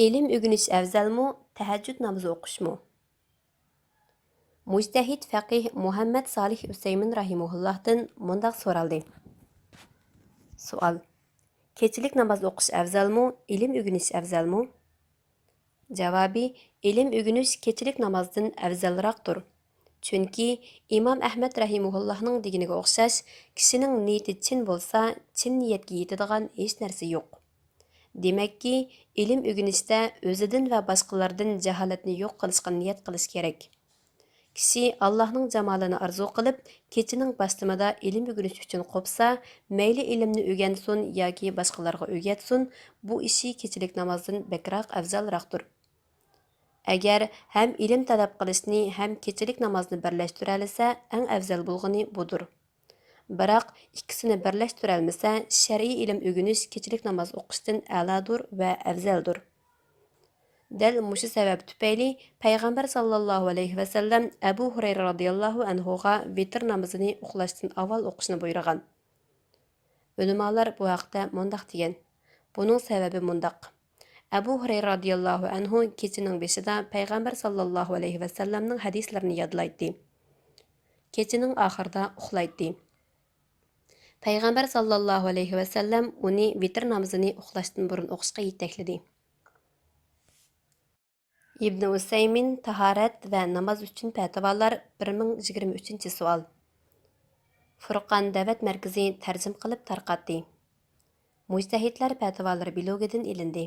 İlim ögüniş əvzəlmi, təhəccüd namazı oquşmu? Mujtahid fəqih Muhammed Salih Üseymin rahimullahdan mundaq soraldı. Sual. Keçilik namaz oquş əvzəlmi, ilim ögüniş əvzəlmi? Cavabı, ilim ögüniş keçilik namazdan əvzəlraqdır. Çünki İmam Əhməd rahimullahның deginigə oxşaş, kişinin niyeti çin bolsa, çin niyetə yetadigan heç narsa yo'q. Demakki, ilim ögünüşdə özüdün və başqalardan cəhalətni yo'q qilishqa niyet qilish kerak. Kishi Allahның jamalini arzu qilib, kechining başlamada ilim ögünish uchun qopsa, mayli ilimni ögənsin yoki boshqalarga ögətsin, bu ishi kechilik namozdan bakroq afzalroqdir. Agar ham ilim talab qilishni, ham kechilik namozni birlashtira olsa, eng afzal bo'lgani budur. Biroq ikkisini birlashtira olmasa, shar'iy ilm o'rganish kechilik namoz o'qishdan a'lodir va afzaldir. Dal mushu sabab tufayli payg'ambar sallallohu alayhi vasallam Abu Hurayra radhiyallohu anhuga vitr namozini uxlashdan avval o'qishni buyurgan. Ulamolar bu haqda mundaq degan. Buning sababi mundaq. Abu Hurayra radhiyallohu anhu kechining beshida payg'ambar sallallohu alayhi vasallamning hadislarini yodlaydi. Kechining oxirida uxlaydi. Payg'ambar sallallohu alayhi vasallam uni vitr namozini uxlashdan burun o'qishga yetakladi. İbn Usaymin tahorat va namoz uchun fatvolar 1023-savol. Furqon da'vat markazi tarjim qilib tarqatdi. Mujtahidlar fatvolari blogidan ilindi.